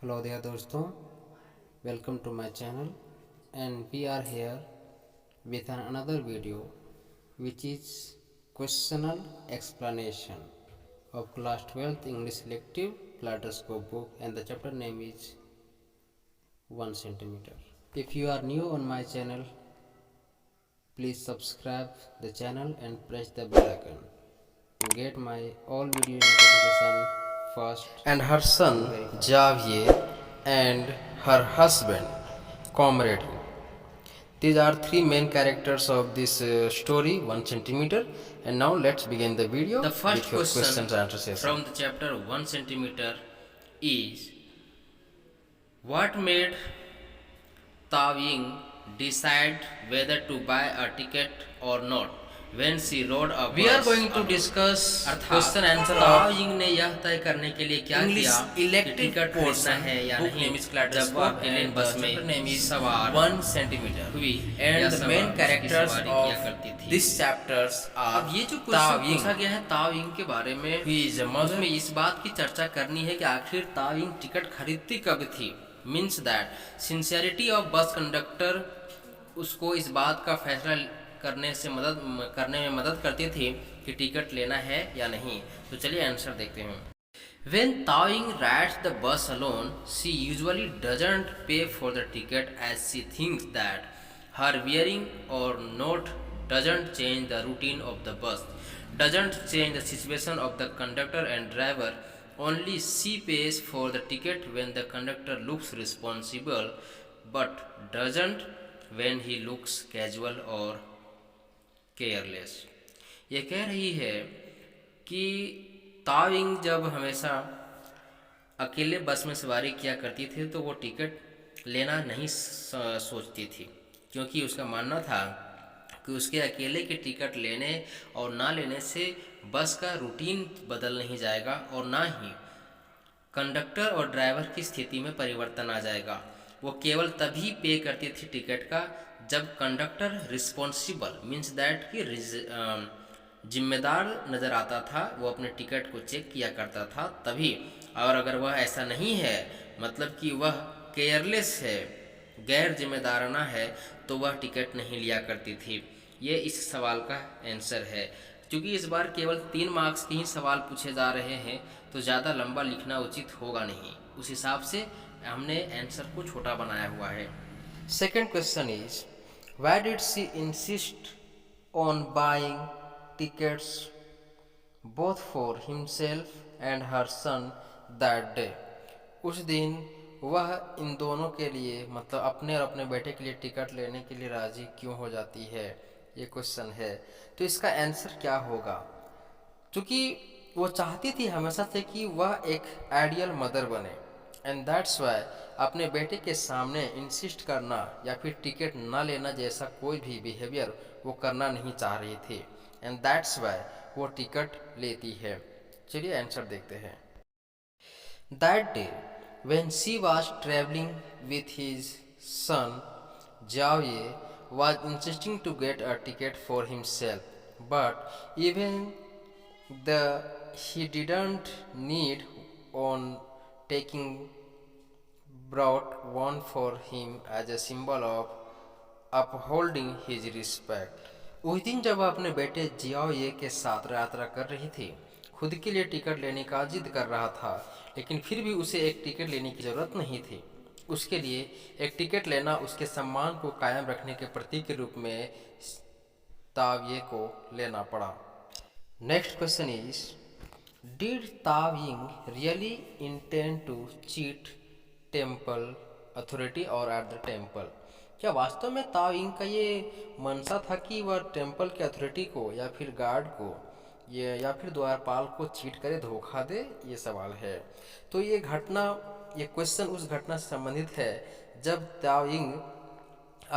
Hello there दोस्तों, welcome to my channel and we are here with another video which is questionable explanation of class 12th English selective kaleidoscope book and the chapter name is 1 centimeter. If you are new on my channel, please subscribe the channel and press the bell icon to get my all video notification first. And her son Javier and her husband Comrade. These are three main characters of this story, 1 centimeter. And now let's begin the video. The first with your questions and answers from the chapter 1 centimeter is what made Tao Ying decide whether to buy a ticket or not when she rode a bus. We are going to discuss question answer of Tao Ying ने यह तय करने के लिए क्या किया कि ticket खरीदना है या नहीं जब वह प्लेन बस में सवार 1 सेंटीमीटर हुई and the main characters of this chapters are अब ये जो क्वेश्चन पूछा गया है ताओ यिंग के बारे में उसमें इस बात की चर्चा करनी है कि आखिर ताओ यिंग टिकट खरीदती कब थी means that sincerity of bus conductor उसको इस बात का फैसला करने में मदद करती थी कि टिकट लेना है या नहीं। तो चलिए आंसर देखते हैं। When Tao Ying rides the bus alone, she usually doesn't pay for the ticket as she thinks that her wearing or not doesn't change the routine of the bus, doesn't change the situation of the conductor and driver. Only she pays for the ticket when the conductor looks responsible, but doesn't when he looks casual or careless. ये कह रही है कि ताओ Ying जब हमेशा अकेले बस में सवारी किया करती थी तो वो टिकट लेना नहीं सोचती थी क्योंकि उसका मानना था कि उसके अकेले की टिकट लेने और ना लेने से बस का रूटीन बदल नहीं जाएगा और ना ही कंडक्टर और ड्राइवर की स्थिति में परिवर्तन आ जाएगा। वो केवल तभी पे करती थी टिकट का जब कंडक्टर रिस्पॉन्सिबल मीन्स दैट कि जिम्मेदार नज़र आता था, वो अपने टिकट को चेक किया करता था तभी। और अगर वह ऐसा नहीं है मतलब कि वह केयरलेस है, गैर जिम्मेदाराना है, तो वह टिकट नहीं लिया करती थी। ये इस सवाल का आंसर है। क्योंकि इस बार केवल 3 मार्क्स के ही सवाल पूछे जा रहे हैं तो ज़्यादा लंबा लिखना उचित होगा नहीं, उस हिसाब से हमने आंसर को छोटा बनाया हुआ है। Second question is why did she insist on buying tickets both for himself and her son that day? उस दिन वह इन दोनों के लिए मतलब अपने और अपने बेटे के लिए टिकट लेने के लिए राजी क्यों हो जाती है, ये क्वेश्चन है। तो इसका आंसर क्या होगा? क्योंकि वो चाहती थी हमेशा से कि वह एक आइडियल मदर बने एंड दैट्स वाई अपने बेटे के सामने इंसिस्ट करना या फिर टिकट ना लेना जैसा कोई भी बिहेवियर वो करना नहीं चाह रही थी एंड दैट्स वाई वो टिकट लेती है। चलिए आंसर देखते हैं। That day when she was travelling with his son जाओये was insisting to get a ticket for himself, but even the he didn't need on taking brought one for him as a symbol of upholding his respect. उस दिन जब वह अपने बेटे Xiao ये के साथ यात्रा कर रही थी, खुद के लिए टिकट लेने का जिद कर रहा था, लेकिन फिर भी उसे एक टिकट लेने की जरूरत नहीं थी। उसके लिए एक टिकट लेना उसके सम्मान को कायम रखने के प्रतीक के रूप में ताओ ये को लेना पड़ा। Next question is did Tao Ying really intend to cheat temple authority और एट द टेम्पल? क्या वास्तव में ताओ यिंग का ये मनसा था कि वह टेम्पल के अथॉरिटी को या फिर गार्ड को या फिर द्वारपाल को चीट करे, धोखा दे? ये सवाल है। तो ये घटना, ये क्वेश्चन उस घटना से संबंधित है जब ताओ यिंग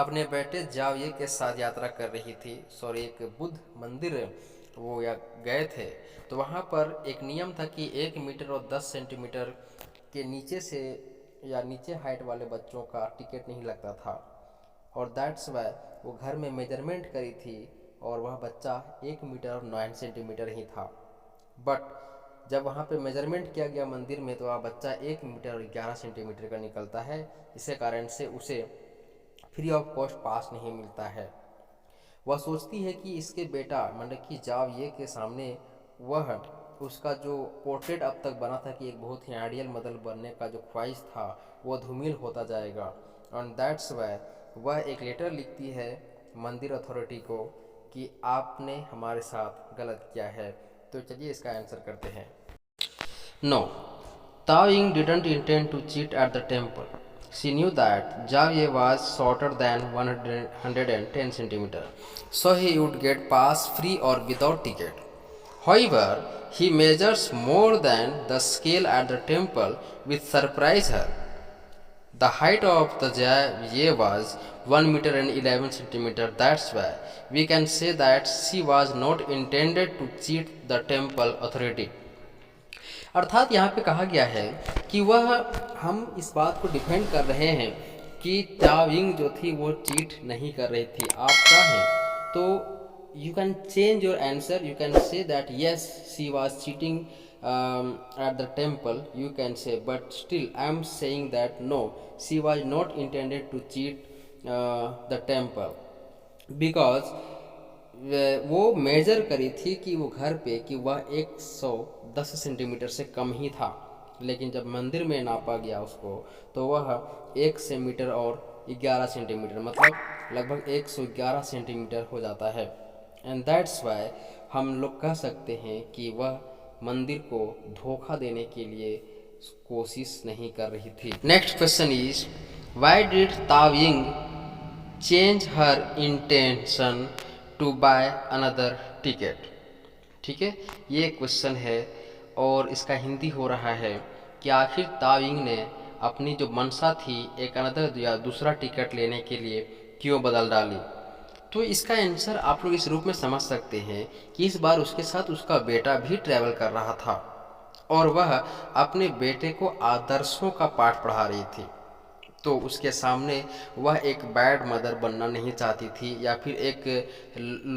अपने बेटे जाओ ये के साथ यात्रा कर रही थी, सॉरी एक बुद्ध मंदिर वो या गए थे। तो वहाँ पर एक नियम था कि 1 मीटर और 10 सेंटीमीटर के नीचे से या नीचे हाइट वाले बच्चों का टिकट नहीं लगता था और दैट्स वाई वो घर में मेजरमेंट करी थी और वह बच्चा 1 मीटर और 9 सेंटीमीटर ही था। बट जब वहाँ पे मेजरमेंट किया गया मंदिर में तो वह बच्चा 1 मीटर और 11 सेंटीमीटर का निकलता है। इसी कारण से उसे फ्री ऑफ कॉस्ट पास नहीं मिलता है। वह सोचती है कि इसके बेटा मतलब कि जाव ये के सामने वह उसका जो पोर्ट्रेट अब तक बना था कि एक बहुत ही आइडियल मॉडल बनने का जो ख्वाहिश था वो धूमिल होता जाएगा। एंड दैट्स वाई वह एक लेटर लिखती है मंदिर अथॉरिटी को कि आपने हमारे साथ गलत किया है। तो चलिए इसका आंसर करते हैं। No, Tao Ying didn't intend to cheat at the temple. She knew that Zhao Ye was shorter than 110 centimeters, so he would get pass free or without ticket. However, he measures more than the scale at the temple, which surprised her. The height of the Zhao Ye was 1 meter and 11 centimeters. That's why we can say that she was not intended to cheat the temple authority. अर्थात यहाँ पे कहा गया है कि वह हम इस बात को डिफेंड कर रहे हैं कि चाविंग जो थी वो चीट नहीं कर रही थी। आप चाहें तो you can change your answer, you can say that yes she was cheating at the temple, you can say, but still I am saying that no, she was not intended to cheat the temple because वो major करी थी कि वो घर पे कि वह 110 centimetre से कम ही था, लेकिन जब मंदिर में नापा गया उसको तो वह 1 मीटर और 11 सेंटीमीटर मतलब लगभग 111 सेंटीमीटर हो जाता है। एंड दैट्स वाई हम लोग कह सकते हैं कि वह मंदिर को धोखा देने के लिए कोशिश नहीं कर रही थी। Next question is why did ताविंग change her intention to buy another ticket. ठीक है, ये क्वेश्चन है और इसका हिंदी हो रहा है कि आखिर ताविंग ने अपनी जो मंशा थी एक अनदर या दूसरा टिकट लेने के लिए क्यों बदल डाली। तो इसका आंसर आप लोग इस रूप में समझ सकते हैं कि इस बार उसके साथ उसका बेटा भी ट्रैवल कर रहा था और वह अपने बेटे को आदर्शों का पाठ पढ़ा रही थी। तो उसके सामने वह एक बैड मदर बनना नहीं चाहती थी या फिर एक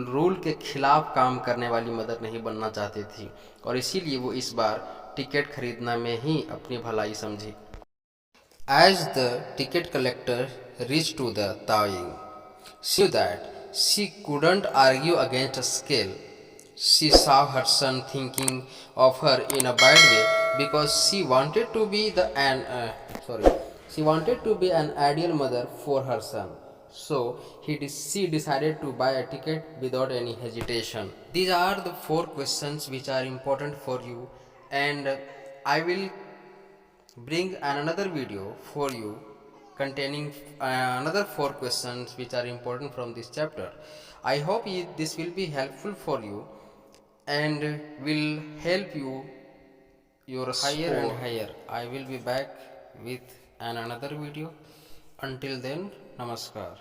रूल के खिलाफ काम करने वाली मदर नहीं बनना चाहती थी और इसीलिए वो इस बार टिकट खरीदना में ही अपनी भलाई समझी। As the ticket collector reach to the ताइंग, she knew that she couldn't argue against a scale. She saw her son thinking of her in a bad way because she wanted to be she wanted to be an ideal mother for her son. So she decided to buy a ticket without any hesitation. These are the 4 questions which are important for you, and I will bring another video for you containing another 4 questions which are important from this chapter. I hope this will be helpful for you and will help you your higher and higher. I will be back with another video. Until then, namaskar.